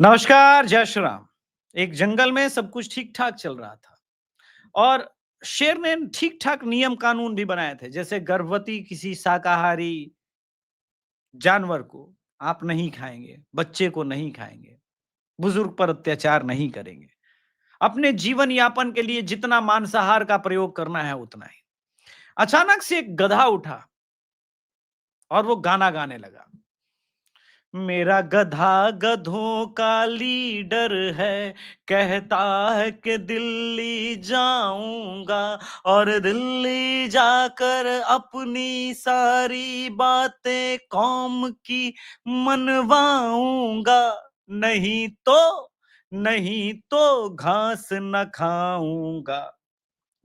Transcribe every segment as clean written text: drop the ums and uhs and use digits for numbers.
नमस्कार, जय श्री राम। एक जंगल में सब कुछ ठीक-ठाक चल रहा था और शेर ने ठीक-ठाक नियम कानून भी बनाए थे। जैसे गर्भवती किसी शाकाहारी जानवर को आप नहीं खाएँगे, बच्चे को नहीं खाएँगे, बुजुर्ग पर अत्याचार नहीं करेंगे। अपने जीवन यापन के लिए जितना मांसाहार का प्रयोग करना है उतना ही। अचानक से एक गधा उठा और वो गाना गाने लगा। मेरा गधा गधों का लीडर है, कहता है कि दिल्ली जाऊंगा और दिल्ली जाकर अपनी सारी बातें कौम की मनवाऊंगा। नहीं तो नहीं तो घास न खाऊंगा।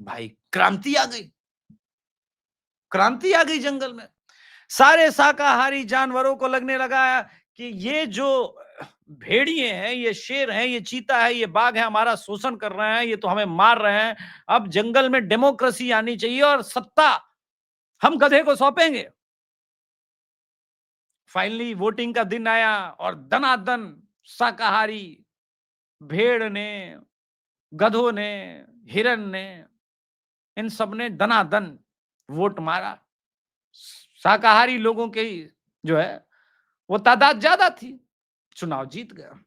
भाई क्रांति आ गई। क्रांति आ गई जंगल में। सारे शाकाहारी जानवरों को लगने लगा कि ये जो भेड़िए हैं, ये शेर हैं, ये चीता है, ये बाघ है, हमारा शोषण कर रहे हैं, ये तो हमें मार रहे हैं। अब जंगल में डेमोक्रेसी आनी चाहिए और सत्ता हम गधे को सौंपेंगे। फाइनली वोटिंग का दिन आया और दनादन शाकाहारी भेड़ ने, गधों ने, हिरन ने, इन सब ने दनादन वोट मारा। शाकाहारी लोगों की जो है वो तादाद ज्यादा थी। चुनाव जीत गया।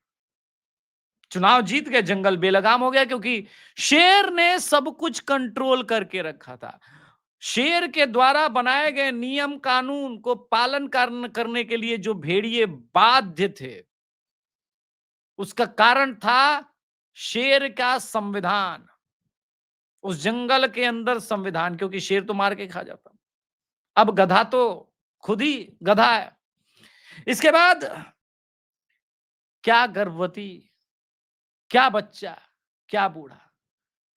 चुनाव जीत गए, जंगल बेलगाम हो गया क्योंकि शेर ने सब कुछ कंट्रोल करके रखा था। शेर के द्वारा बनाए गए नियम कानून को पालन करने के लिए जो भेड़िए बाध्य थे, उसका कारण था शेर का संविधान। उस जंगल के अंदर संविधान, क्योंकि शेर तो मार के खा जाता। अब गधा तो खुद ही गधा है। इसके बाद क्या गर्भवती, क्या बच्चा, क्या बूढ़ा,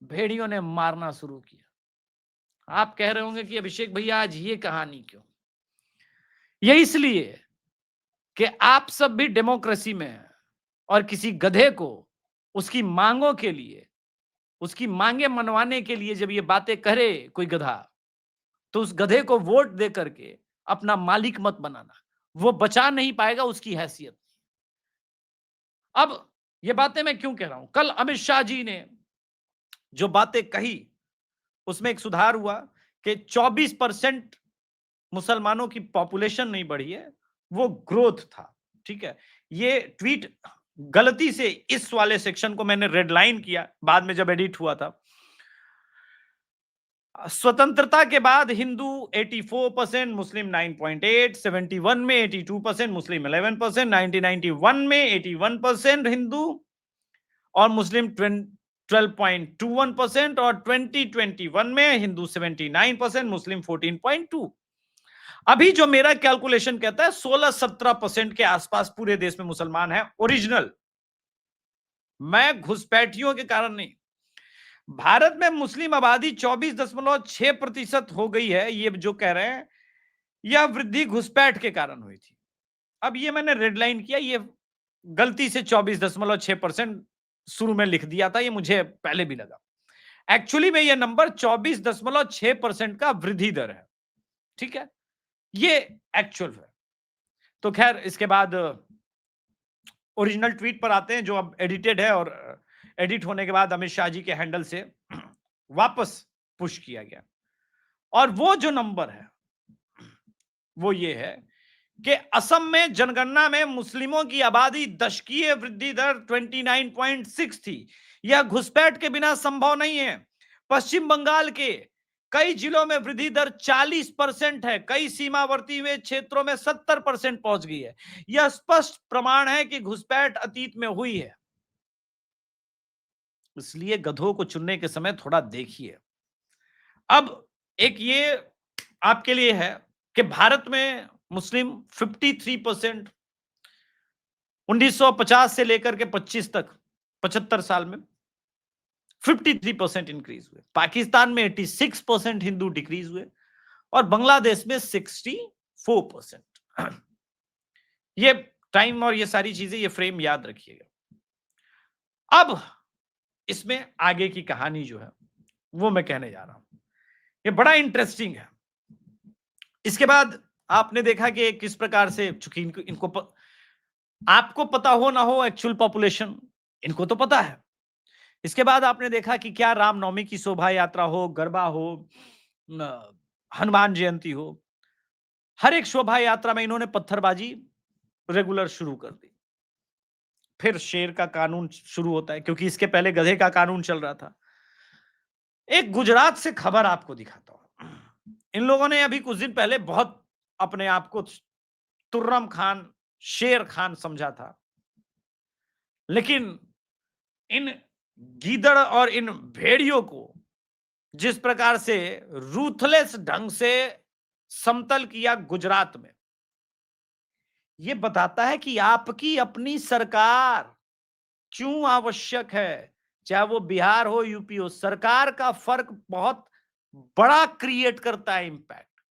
भेड़ियों ने मारना शुरू किया। आप कह रहे होंगे कि अभिषेक भैया आज ये कहानी क्यों? ये इसलिए कि आप सब भी डेमोक्रेसी में हैं और किसी गधे को उसकी मांगों के लिए, उसकी मांगे मनवाने के लिए जब ये बातें करे कोई गधा, तो उस गधे को वोट दे करके अपना मालिक मत बनाना। वो बचा नहीं पाएगा उसकी हैसियत। अब ये बातें मैं क्यों कह रहा हूं? कल अमित शाह जी ने जो बातें कही उसमें एक सुधार हुआ कि 24% मुसलमानों की पॉपुलेशन नहीं बढ़ी है, वो ग्रोथ था। ठीक है, ये ट्वीट गलती से इस वाले सेक्शन को मैंने रेड लाइन किया बाद में जब एडिट हुआ था। स्वतंत्रता के बाद हिंदू 84%, मुस्लिम 9.8, 71 में 82%, मुस्लिम 11%, 1991 में 81% हिंदू और मुस्लिम 12.21% और 2021 में हिंदू 79%, मुस्लिम 14.2। अभी जो मेरा कैलकुलेशन कहता है 16-17% के आसपास पूरे देश में मुसलमान हैं ओरिजिनल। मैं घुसपैठियों के कारण नहीं। भारत में मुस्लिम आबादी 24.6% हो गई है, ये जो कह रहे हैं यह वृद्धि घुसपैठ के कारण हुई थी। अब ये मैंने रेड लाइन किया, ये गलती से 24.6% शुरू में लिख दिया था, ये मुझे पहले भी लगा। एक्चुअली में ये नंबर 24.6% का वृद्धि दर है। ठीक है, ये एक्चुअल है। तो खैर इसके बाद ओरिजिनल ट्वीट पर आते हैं जो अब एडिटेड है और एडिट होने के बाद अमित शाह जी के हैंडल से वापस पुश किया गया। और वो जो नंबर है वो ये है कि असम में जनगणना में मुस्लिमों की आबादी दशकीय वृद्धि दर 29.6 थी। यह घुसपैठ के बिना संभव नहीं है। पश्चिम बंगाल के कई जिलों में वृद्धि दर 40% है, कई सीमावर्ती हुए क्षेत्रों में 70% पहुंच गई है। यह स्पष्ट प्रमाण है कि घुसपैठ अतीत में हुई है। इसलिए गधों को चुनने के समय थोड़ा देखिए। अब एक ये आपके लिए है कि भारत में मुस्लिम 53%, 1950 से लेकर के 25 तक 75 साल में 53% इंक्रीज हुए। पाकिस्तान में 86% हिंदू डिक्रीज हुए और बांग्लादेश में 64%। ये टाइम और ये सारी चीजें, ये फ्रेम याद रखिएगा। अब इसमें आगे की कहानी जो है वो मैं कहने जा रहा हूं। ये बड़ा इंटरेस्टिंग है। इसके बाद आपने देखा कि किस प्रकार से, चूंकि इनको आपको पता हो ना हो एक्चुअल पॉपुलेशन, इनको तो पता है। इसके बाद आपने देखा कि क्या रामनवमी की शोभा यात्रा हो, गरबा हो, हनुमान जयंती हो, हर एक शोभा यात्रा में इन्होंने पत्थरबाजी रेगुलर शुरू कर दी। फिर शेर का कानून शुरू होता है, क्योंकि इसके पहले गधे का कानून चल रहा था। एक गुजरात से खबर आपको दिखाता हूं। इन लोगों ने अभी कुछ दिन पहले बहुत अपने आप को तुर्रम खान, शेर खान समझा था, लेकिन इन गीदड़ और इन भेड़ियों को जिस प्रकार से रूथलेस ढंग से समतल किया गुजरात में, यह बताता है कि आपकी अपनी सरकार क्यों आवश्यक है। चाहे वो बिहार हो, यूपी हो, सरकार का फर्क बहुत बड़ा क्रिएट करता है इंपैक्ट।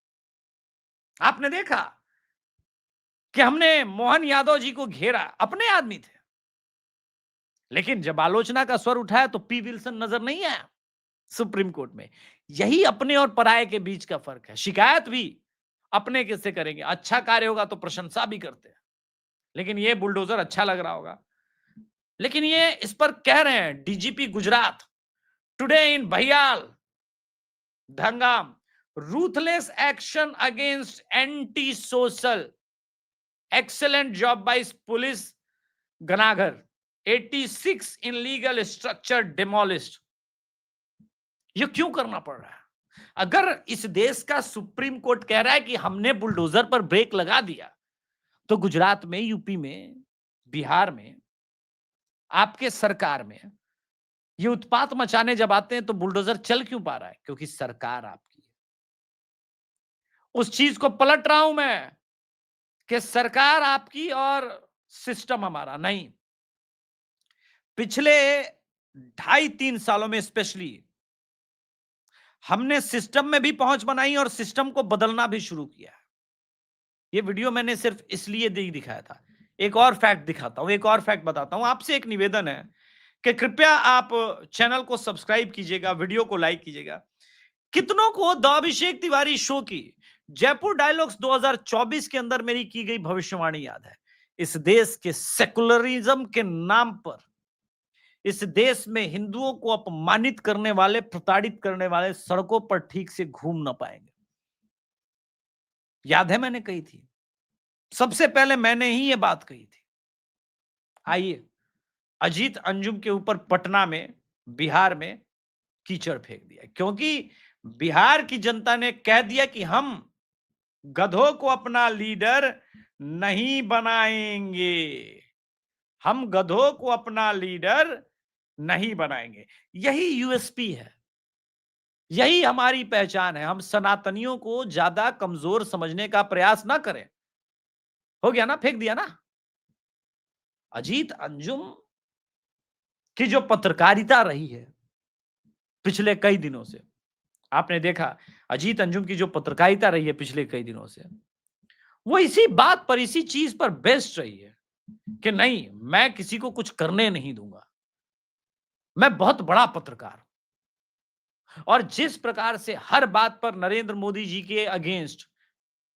आपने देखा कि हमने मोहन यादव जी को घेरा, अपने आदमी थे, लेकिन जब आलोचना का स्वर उठाया तो पी विल्सन नजर नहीं आया सुप्रीम कोर्ट में। यही अपने और पराये के बीच का फर्क है। शिकायत भी अपने किससे करेंगे, अच्छा कार्य होगा तो प्रशंसा भी करते हैं, लेकिन ये बुलडोजर अच्छा लग रहा होगा, लेकिन ये इस पर कह रहे हैं डीजीपी गुजरात टुडे इन भैयाल धंगाम ruthless action against anti social excellent job by police गनागर 86 इन लीगल स्ट्रक्चर डिमोलिस्ड। ये क्यों करना पड़ रहा है? अगर इस देश का सुप्रीम कोर्ट कह रहा है कि हमने बुलडोजर पर ब्रेक लगा दिया, तो गुजरात में, यूपी में, बिहार में, आपके सरकार में ये उत्पात मचाने जब आते हैं तो बुलडोजर चल क्यों पा रहा है? क्योंकि सरकार आपकी है। उस चीज को पलट रहा हूं मैं कि सरकार आपकी और सिस्टम हमारा नहीं। पिछले 2.5-3 सालों में स्पेशली हमने सिस्टम में भी पहुंच बनाई और सिस्टम को बदलना भी शुरू किया। ये वीडियो मैंने सिर्फ इसलिए दिखाया था। एक और फैक्ट दिखाता हूं, एक और फैक्ट बताता हूं। आपसे एक निवेदन है कि कृपया आप चैनल को सब्सक्राइब कीजिएगा, वीडियो को लाइक कीजिएगा। कितनों को द अभिषेक तिवारी शो की जयपुर डायलॉग्स 2024 के अंदर मेरी की गई भविष्यवाणी याद है? इस देश के सेकुलरिज्म के नाम पर, इस देश में हिंदुओं को अपमानित करने वाले, प्रताड़ित करने वाले सड़कों पर ठीक से घूम ना पाएंगे। याद है मैंने कही थी, सबसे पहले मैंने ही ये बात कही थी। आइए, अजीत अंजुम के ऊपर पटना में, बिहार में कीचड़ फेंक दिया, क्योंकि बिहार की जनता ने कह दिया कि हम गधों को अपना लीडर नहीं बनाएंगे, हम गधों को अपना लीडर नहीं बनाएंगे। यही यूएसपी है, यही हमारी पहचान है। हम सनातनियों को ज्यादा कमजोर समझने का प्रयास ना करें। हो गया ना, फेंक दिया ना। अजीत अंजुम की जो पत्रकारिता रही है पिछले कई दिनों से, आपने देखा अजीत अंजुम की जो पत्रकारिता रही है पिछले कई दिनों से, वो इसी बात पर, इसी चीज पर बेस्ड रही है कि नहीं, मैं किसी को कुछ करने नहीं दूंगा, मैं बहुत बड़ा पत्रकार। और जिस प्रकार से हर बात पर नरेंद्र मोदी जी के अगेंस्ट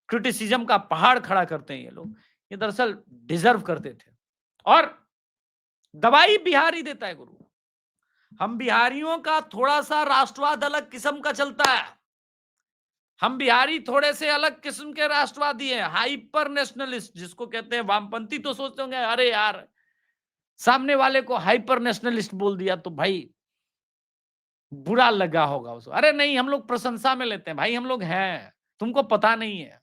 क्रिटिसिज्म का पहाड़ खड़ा करते हैं ये लोग, ये दरअसल डिजर्व करते थे। और दवाई बिहारी देता है गुरु। हम बिहारियों का थोड़ा सा राष्ट्रवाद अलग किस्म का चलता है। हम बिहारी थोड़े से अलग किस्म के राष्ट्रवादी हैं, हाइपर नेशनलिस्ट जिसको कहते हैं। वामपंथी तो सोचते होंगे अरे यार, सामने वाले को हाइपर नेशनलिस्ट बोल दिया तो भाई बुरा लगा होगा उसको। अरे नहीं, हम लोग प्रशंसा में लेते हैं भाई, हम लोग हैं, तुमको पता नहीं है।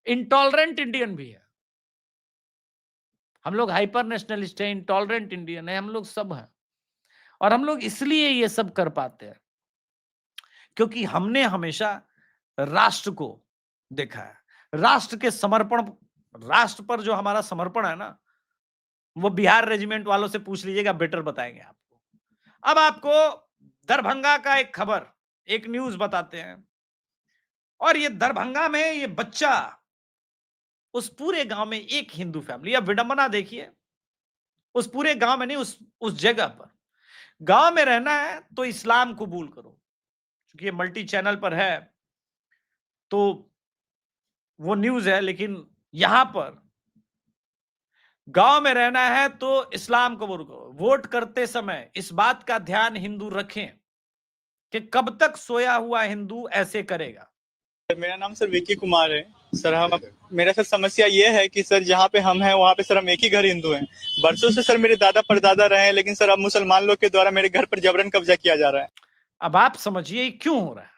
इंटॉलरेंट इंडियन भी है, हम लोग हाइपर नेशनलिस्ट हैं, इंटॉलरेंट इंडियन है, हम लोग सब हैं। और हम लोग इसलिए ये सब कर पाते हैं क्योंकि हमने हमेशा राष्ट्र को देखा है। राष्ट्र के समर्पण, राष्ट्र पर जो हमारा समर्पण है ना, वो बिहार रेजिमेंट वालों से पूछ लीजिएगा, बेटर बताएंगे आपको। अब आपको दरभंगा का एक खबर, एक न्यूज बताते हैं। और ये दरभंगा में ये बच्चा, उस पूरे गांव में एक हिंदू फैमिली, अब विडंबना देखिए, उस पूरे गांव में नहीं, उस जगह पर, गांव में रहना है तो इस्लाम कबूल करो। क्योंकि ये मल्टी चैनल पर है तो वो न्यूज है, लेकिन यहां पर गांव में रहना है तो इस्लाम कबूल करो। वोट करते समय इस बात का ध्यान हिंदू रखें कि कब तक सोया हुआ हिंदू ऐसे करेगा। मेरा नाम सर विकी कुमार है सर। हम मेरा सर समस्या ये है कि सर जहाँ पे हम हैं वहाँ पे सर हम एक ही घर हिंदू हैं। बरसों से सर मेरे दादा परदादा रहे हैं, लेकिन सर अब मुसलमान लोग के द्वारा मेरे घर पर जबरन कब्जा किया जा रहा है। अब आप समझिए क्यों हो रहा है।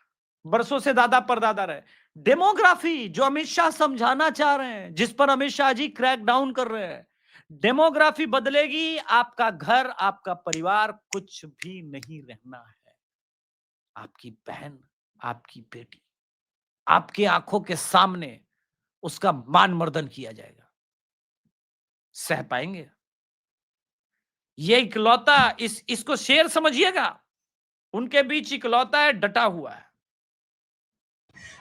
बरसों से दादा परदादा रहे। डेमोग्राफी जो अमित शाह समझाना चाह रहे हैं, जिस पर अमित शाह जी क्रैक डाउन कर रहे हैं, डेमोग्राफी बदलेगी, आपका घर, आपका परिवार कुछ भी नहीं रहना है। आपकी बहन, आपकी बेटी, आपकी आंखों के सामने उसका मान मर्दन किया जाएगा। सह पाएंगे? ये इकलौता, इसको शेर समझिएगा, उनके बीच इकलौता है, डटा हुआ है।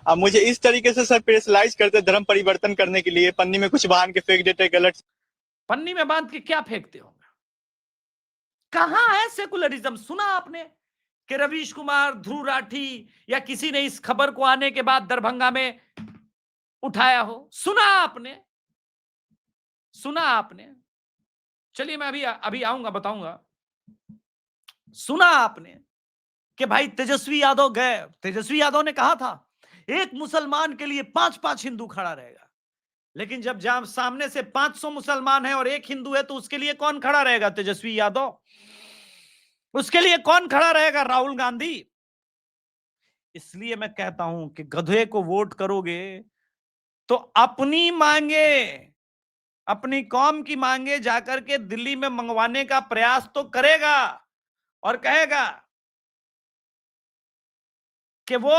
अब मुझे इस तरीके से सर प्रेशराइज करते धर्म परिवर्तन करने के लिए, पन्नी में कुछ बांध के फेंक देते गलत। पन्नी में बांध के क्या फेंकते होंगे? कहां है सेकुलरिज्म? सुना आपने कि रवीश कुमार, ध्रुव राठी या किसी ने इस खबर को आने के बाद दरभंगा में उठाया हो? सुना आपने? सुना आपने? चलिए मैं अभी आऊंगा, बताऊंगा। सुना आपने कि भाई तेजस्वी यादव गए, तेजस्वी यादव ने कहा था एक मुसलमान के लिए 5-5 हिंदू खड़ा रहेगा, लेकिन जब सामने से 500 मुसलमान है और एक हिंदू है तो उसके लिए कौन खड़ा रहेगा? तेजस्वी यादव। उसके लिए कौन खड़ा रहेगा? राहुल गांधी। इसलिए मैं कहता हूं कि गधे को वोट करोगे तो अपनी मांगे, अपनी कौम की मांगे जाकर के दिल्ली में मंगवाने का प्रयास तो करेगा और कहेगा कि वो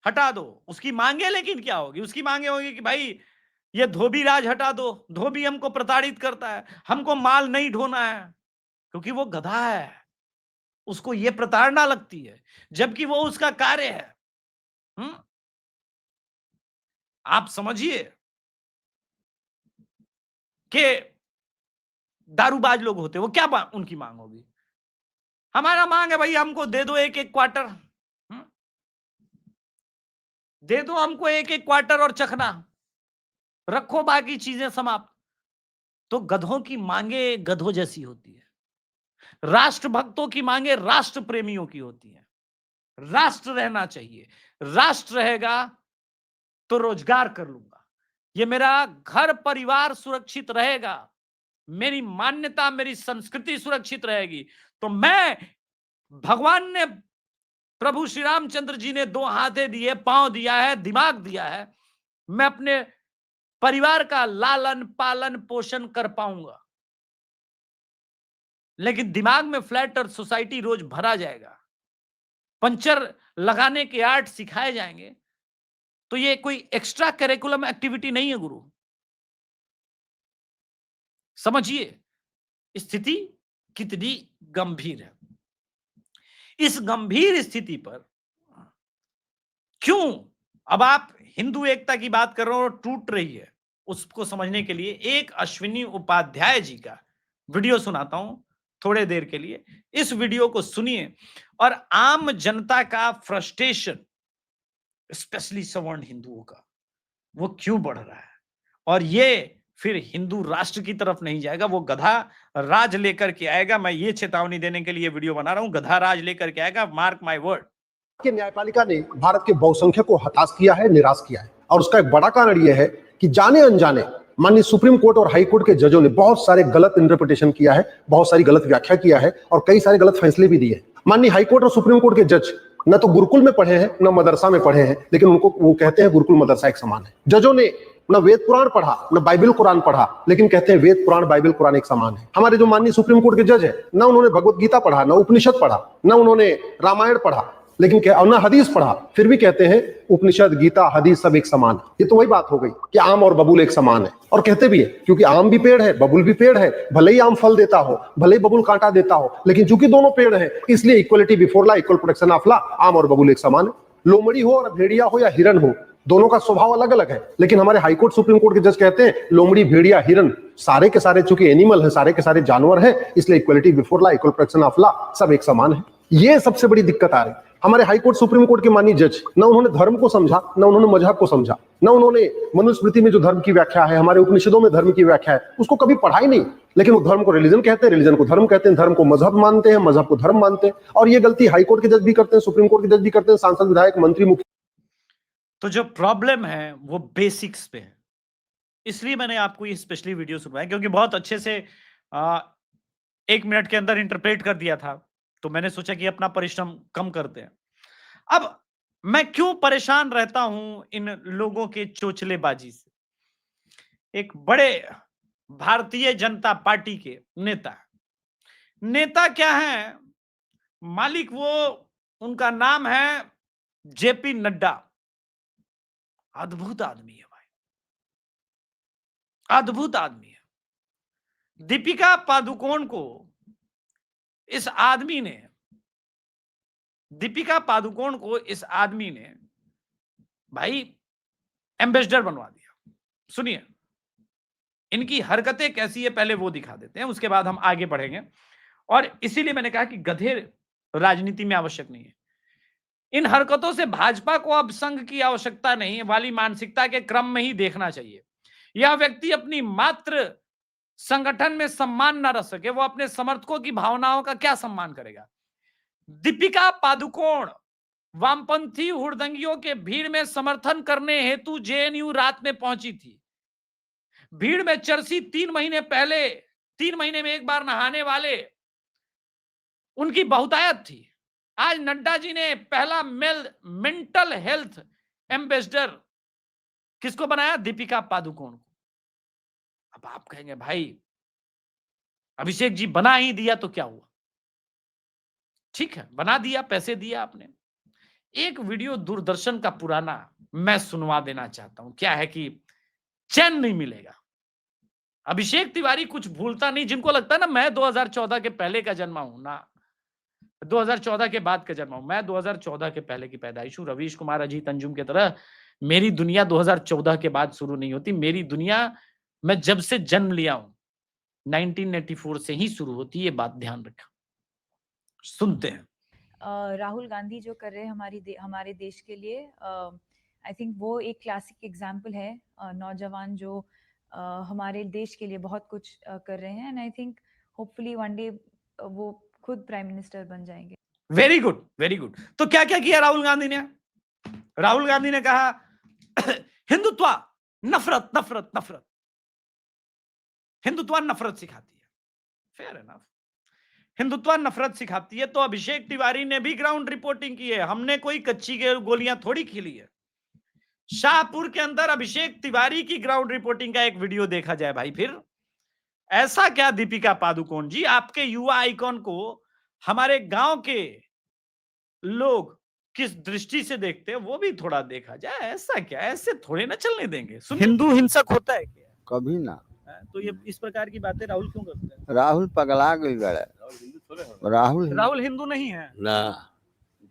हटा दो उसकी मांगे। लेकिन क्या होगी? उसकी मांगे होगी कि भाई ये धोबी राज हटा दो, धोबी हमको प्रताड़ित करता है, हमको माल नहीं ढोना है, क्योंकि वो गधा है, उसको ये प्रताड़ना लगती है, जबकि वो उसका कार्य है। आप समझिए कि दारूबाज लोग होते, वो क्या उनकी मांग होगी? हमारा मांग है भाई हमको दे दो एक एक क्वार्टर, दे दो हमको एक एक क्वार्टर और चखना, रखो बाकी चीजें समाप्त। तो गधों की मांगे गधों जैसी होती है, राष्ट्रभक्तों की मांगे राष्ट्र प्रेमियों की होती है। राष्ट्र रहना चाहिए, राष्ट्र रहेगा तो रोजगार कर लूंगा, ये मेरा घर परिवार सुरक्षित रहेगा, मेरी मान्यता, मेरी संस्कृति सुरक्षित रहेगी। तो मैं, भगवान ने, प्रभु श्री रामचंद्र जी ने 2 हाथे दिए, पांव दिया है, दिमाग दिया है, मैं अपने परिवार का लालन पालन पोषण कर पाऊंगा। लेकिन दिमाग में फ्लैट और सोसाइटी रोज भरा जाएगा, पंचर लगाने के आर्ट सिखाए जाएंगे, तो ये कोई एक्स्ट्रा करिकुलम एक्टिविटी नहीं है गुरु। समझिए स्थिति कितनी गंभीर है। इस गंभीर स्थिति पर क्यों अब आप हिंदू एकता की बात कर रहे हो और टूट रही है, उसको समझने के लिए एक अश्विनी उपाध्याय जी का वीडियो सुनाता हूं थोड़े देर के लिए। इस वीडियो को सुनिए और आम जनता का फ्रस्ट्रेशन, स्पेशली सवर्ण हिंदुओं का, वो क्यों बढ़ रहा है और ये फिर हिंदू राष्ट्र की तरफ नहीं जाएगा, वो गधा राज लेकर के आएगा। मैं ये चेतावनी देने के लिए वीडियो बना रहा हूं, गधा राज लेकर के आएगा, मार्क माय वर्ड। कि न्यायपालिका ने भारत के बहुसंख्यक को हताश किया है, निराश किया है, और उसका एक बड़ा कारण यह है कि जाने अनजाने माननीय सुप्रीम कोर्ट और हाई कोर्ट के जजों ने बहुत सारे गलत इंटरप्रिटेशन किया है, बहुत सारी गलत व्याख्या किया है और कई सारे गलत फैसले भी दिए हैं। माननीय हाई कोर्ट और सुप्रीम कोर्ट के जज न तो गुरुकुल में पढ़े हैं न मदरसा में पढ़े हैं, लेकिन उनको वो कहते हैं गुरुकुल मदरसा एक समान है। जजों ने न वेद पुराण पढ़ा न बाइबल कुरान पढ़ा, लेकिन कहते हैं वेद पुराण बाइबल कुरान एक समान है। हमारे जो माननीय सुप्रीम कोर्ट के जज है, न उन्होंने भगवत गीता पढ़ा, न उपनिषद पढ़ा, न उन्होंने रामायण पढ़ा, लेकिन क्या न हदीस पढ़ा, फिर भी कहते हैं उपनिषद गीता हदीस सब एक समान है। ये तो वही बात हो गई कि आम और बबूल एक समान है। और कहते भी है क्योंकि आम भी पेड़ है, बबूल भी पेड़ है, भले ही आम फल देता हो, भले ही बबूल कांटा देता हो, लेकिन चूंकि दोनों पेड़ है इसलिए equality before law, equal protection of law, आम और बबूल एक समान है। लोमड़ी हो और भेड़िया हो या हिरन हो, दोनों का स्वभाव अलग अलग है, लेकिन हमारे हाईकोर्ट सुप्रीम कोर्ट के जज कहते हैं लोमड़ी भेड़िया हिरन सारे के सारे चूंकि एनिमल है, सारे के सारे जानवर हैं, इसलिए equality before law, equal protection of law, सब एक समान है। ये सबसे बड़ी दिक्कत आ रही है। हमारे हाई कोर्ट सुप्रीम कोर्ट के माननीय जज, न उन्होंने धर्म को समझा, न उन्होंने मजहब को समझा, न उन्होंने मनुस्मृति में जो धर्म की व्याख्या है, हमारे उपनिषदों में धर्म की व्याख्या है, उसको कभी पढ़ा ही नहीं। लेकिन वो धर्म को रिलीजन कहते हैं, रिलीजन को धर्म कहते हैं, धर्म को मजहब मानते हैं, मजहब को धर्म मानते हैं। और ये गलती हाई कोर्ट के जज भी करते हैं, सुप्रीम कोर्ट के जज भी करते हैं, सांसद, विधायक, मंत्री, मुख्य। तो जो प्रॉब्लम है वो बेसिक्स पे है, इसलिए मैंने आपको ये स्पेशली वीडियो सुनवाया, क्योंकि बहुत अच्छे से 1 मिनट के अंदर इंटरप्रेट कर दिया था, तो मैंने सोचा कि अपना परिश्रम कम करते हैं। अब मैं क्यों परेशान रहता हूं इन लोगों के चोचलेबाजी से? एक बड़े भारतीय जनता पार्टी के नेता क्या है? मालिक वो, उनका नाम है जेपी नड्डा। अद्भुत आदमी है भाई, अद्भुत आदमी है। दीपिका पादुकोण को इस आदमी ने भाई एम्बेसडर बनवा दिया। सुनिए, इनकी हरकतें कैसी है पहले वो दिखा देते हैं, उसके बाद हम आगे बढ़ेंगे। और इसीलिए मैंने कहा कि गधे राजनीति में आवश्यक नहीं है। इन हरकतों से भाजपा को अब संघ की आवश्यकता नहीं वाली मानसिकता के क्रम में ही देखना चाहिए। यह व्यक्ति अपनी मात्र संगठन में सम्मान न रख सके, वो अपने समर्थकों की भावनाओं का क्या सम्मान करेगा? दीपिका पादुकोण वामपंथी हुड़दंगियों के भीड़ में समर्थन करने हेतु जेएनयू रात में पहुंची थी। भीड़ में चर्सी 3 महीने में एक बार नहाने वाले उनकी बहुतायत थी। आज नड्डा जी ने पहला मेंटल हेल्थ एम्बेसडर किसको बनाया? दीपिका पादुकोण को। अब आप कहेंगे भाई अभिषेक जी बना ही दिया तो क्या हुआ? ठीक है, बना दिया, पैसे दिया आपने। एक वीडियो दूरदर्शन का पुराना मैं सुनवा देना चाहता हूं। क्या है कि चैन नहीं मिलेगा। अभिषेक तिवारी कुछ भूलता नहीं। जिनको लगता है ना मैं 2014 के पहले का जन्मा हूं, ना 2014 के बाद का जन्मा हूं। मैं 2014 के पहले की पैदाइश हूं। रवीश कुमार, अजीत अंजुम की तरह मेरी दुनिया 2014 के बाद शुरू नहीं होती। मेरी दुनिया मैं जब से जन्म लिया हूं 1984 से ही शुरू होती है। ये बात ध्यान रखा। सुनते हैं। राहुल गांधी जो कर रहे हैं हमारे देश के लिए, आई थिंक वो एक क्लासिक एग्जाम्पल है। नौजवान जो हमारे देश के लिए बहुत कुछ कर रहे हैं, and I think hopefully one day वो खुद प्राइम मिनिस्टर बन जाएंगे। Very good, very good. तो क्या क्या किया राहुल गांधी ने? राहुल गांधी ने कहा हिंदुत्व नफरत नफरत नफरत, हिंदुत्व नफरत सिखाती है। फेयर एनफ, हिंदुत्व नफरत सिखाती है। तो अभिषेक तिवारी ने भी ग्राउंड रिपोर्टिंग की है। हमने कोई कच्ची गोलियां थोड़ी खिली है। शाहपुर के अंदर अभिषेक तिवारी की ग्राउंड रिपोर्टिंग का एक वीडियो देखा जाए भाई। फिर ऐसा क्या दीपिका पादुकोण जी, आपके युवा आइकॉन को हमारे गांव के लोग किस दृष्टि से देखते हैं वो भी थोड़ा देखा जाए। ऐसा क्या, ऐसे थोड़े ना चलने देंगे। हिंदू हिंसक होता है क्या? कभी ना। तो ये इस प्रकार की बातें राहुल क्यों करते हैं? राहुल पगला गई। राहुल हिंदू नहीं है ना,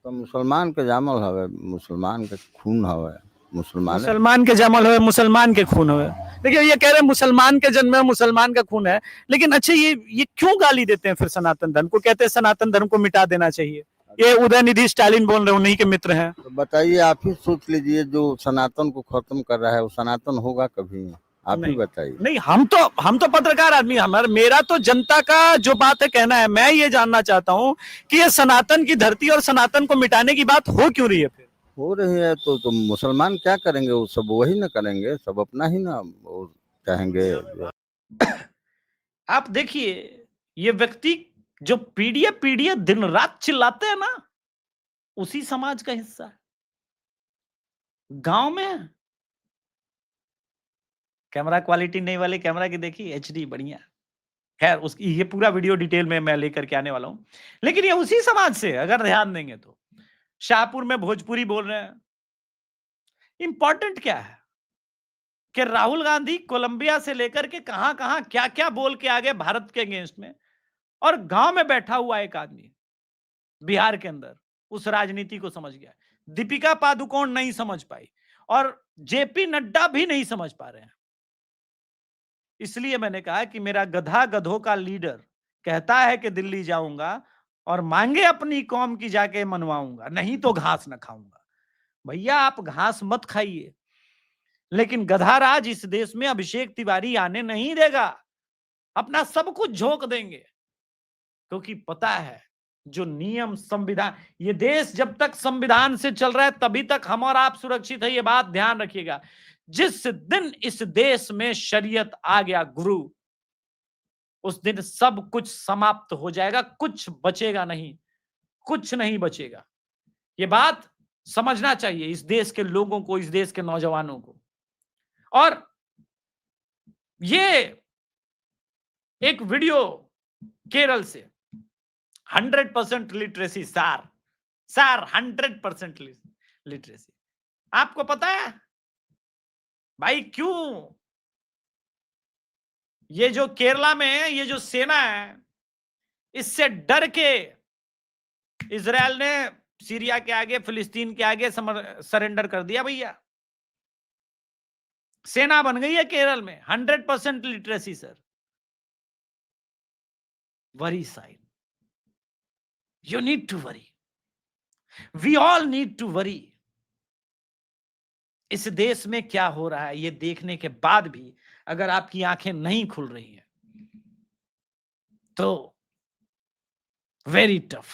तो मुसलमान के जामल हवे, मुसलमान के खून हवे, मुसलमान के जमल हुए, मुसलमान के खून हुए। देखिए ये कह रहे हैं मुसलमान के जन्म में मुसलमान का खून है, लेकिन अच्छा ये क्यों गाली देते हैं फिर सनातन धर्म को? कहते हैं सनातन धर्म को मिटा देना चाहिए। ये उदयनिधि स्टालिन बोल रहे हैं, उन्हीं के मित्र हैं। तो बताइए, आप ही सोच लीजिए, जो सनातन को खत्म कर रहा है वो सनातन होगा कभी? आप ही बताइए। नहीं, हम तो पत्रकार आदमी, मेरा तो जनता का जो बात है कहना है। मैं ये जानना चाहता हूँ कि ये सनातन की धरती और सनातन को मिटाने की बात हो क्यों रही है? फिर हो रही है तो मुसलमान क्या करेंगे? वो सब वही ना करेंगे, सब अपना ही ना वो चाहेंगे। आप देखिए, ये व्यक्ति जो पीडीए दिन रात चिल्लाते हैं ना, उसी समाज का हिस्सा है। गांव में कैमरा क्वालिटी नहीं वाले कैमरा की देखी, एचडी बढ़िया। खैर उसकी ये पूरा वीडियो डिटेल में मैं लेकर के आने वाला हूं, लेकिन ये उसी समाज से, अगर ध्यान देंगे तो। शाहपुर में भोजपुरी बोल रहे हैं। इंपॉर्टेंट क्या है कि राहुल गांधी कोलंबिया से लेकर के कहां कहां क्या क्या बोल के आ गए भारत के अगेंस्ट में, और गांव में बैठा हुआ एक आदमी बिहार के अंदर उस राजनीति को समझ गया। दीपिका पादुकोण नहीं समझ पाई और जेपी नड्डा भी नहीं समझ पा रहे हैं। इसलिए मैंने कहा कि मेरा गधा गधों का लीडर कहता है कि दिल्ली जाऊंगा, और मांगे अपनी कौम की जाके मनवाऊंगा, नहीं तो घास न खाऊंगा। भैया आप घास मत खाइए, लेकिन गधा राज इस देश में अभिषेक तिवारी आने नहीं देगा। अपना सब कुछ झोंक देंगे, क्योंकि पता है जो नियम संविधान, ये देश जब तक संविधान से चल रहा है तभी तक हम और आप सुरक्षित है, ये बात ध्यान रखिएगा। जिस दिन इस देश में शरीयत आ गया गुरु, उस दिन सब कुछ समाप्त हो जाएगा, कुछ बचेगा नहीं, कुछ नहीं बचेगा। ये बात समझना चाहिए इस देश के लोगों को, इस देश के नौजवानों को। और ये एक वीडियो केरल से 100% लिटरेसी सार 100% लिटरेसी। आपको पता है भाई क्यों ये जो केरला में है, ये जो सेना है, इससे डर के इजराइल ने सीरिया के आगे, फिलिस्तीन के आगे सरेंडर कर दिया भैया। सेना बन गई है केरल में 100% literacy sir. Worry side, you need to worry, we all need to worry. इस देश में क्या हो रहा है ये देखने के बाद भी अगर आपकी आंखें नहीं खुल रही हैं तो वेरी टफ।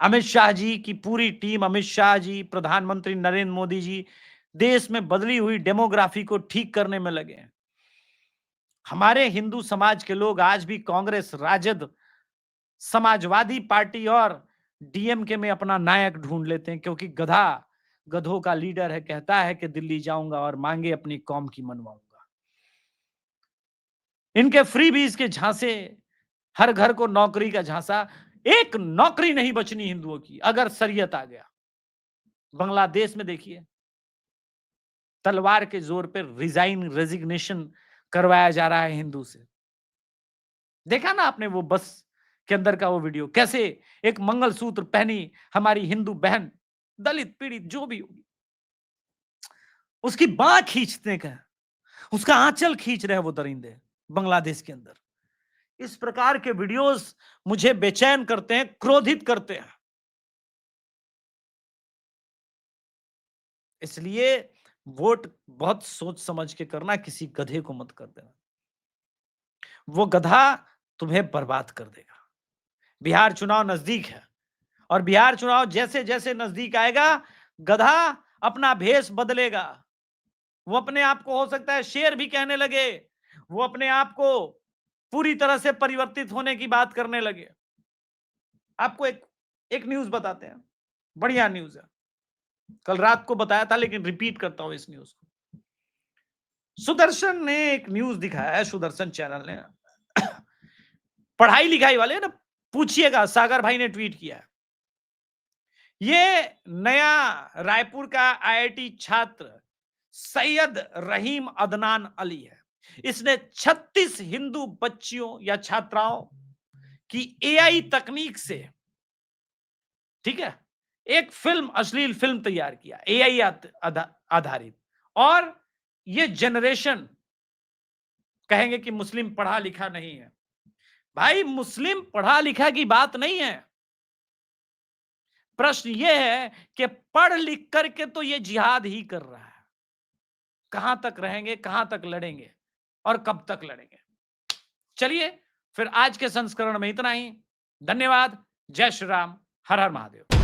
अमित शाह जी की पूरी टीम, अमित शाह जी, प्रधानमंत्री नरेंद्र मोदी जी देश में बदली हुई डेमोग्राफी को ठीक करने में लगे हैं। हमारे हिंदू समाज के लोग आज भी कांग्रेस, राजद, समाजवादी पार्टी और डीएमके में अपना नायक ढूंढ लेते हैं, क्योंकि गधा गधों का लीडर है, कहता है कि दिल्ली जाऊंगा और मांगे अपनी कौम की मनवाऊंगा। इनके फ्रीबीज के झांसे, हर घर को नौकरी का झांसा, एक नौकरी नहीं बचनी हिंदुओं की अगर शरीयत आ गया। बांग्लादेश में देखिए तलवार के जोर पर रेजिग्नेशन करवाया जा रहा है हिंदू से। देखा ना आपने वो बस के अंदर का वो वीडियो, कैसे एक मंगलसूत्र पहनी हमारी हिंदू बहन, दलित पीड़ित जो भी होगी, उसकी बांह खींचने का, उसका आंचल खींच रहे हैं वो दरिंदे बांग्लादेश के अंदर। इस प्रकार के वीडियोस मुझे बेचैन करते हैं, क्रोधित करते हैं। इसलिए वोट बहुत सोच समझ के करना, किसी गधे को मत कर देना, वो गधा तुम्हें बर्बाद कर देगा। बिहार चुनाव नजदीक है और बिहार चुनाव जैसे जैसे नजदीक आएगा गधा अपना भेष बदलेगा। वो अपने आप को हो सकता है शेर भी कहने लगे, वो अपने आप को पूरी तरह से परिवर्तित होने की बात करने लगे। आपको एक न्यूज बताते हैं, बढ़िया न्यूज है, कल रात को बताया था लेकिन रिपीट करता हूं इस न्यूज को। सुदर्शन ने एक न्यूज दिखाया है, सुदर्शन चैनल ने। पढ़ाई लिखाई वाले ना पूछिएगा, सागर भाई ने ट्वीट किया है। ये नया रायपुर का आईआईटी छात्र सैयद रहीम अदनान अली है। इसने 36 हिंदू बच्चियों या छात्राओं की एआई तकनीक से, ठीक है, एक फिल्म, अश्लील फिल्म तैयार किया एआई आधारित। और ये जनरेशन कहेंगे कि मुस्लिम पढ़ा लिखा नहीं है। भाई मुस्लिम पढ़ा लिखा की बात नहीं है, प्रश्न यह है कि पढ़ लिख करके तो ये जिहाद ही कर रहा है। कहां तक रहेंगे, कहां तक लड़ेंगे और कब तक लड़ेंगे। चलिए फिर आज के संस्करण में इतना ही। धन्यवाद। जय श्री राम। हर हर महादेव।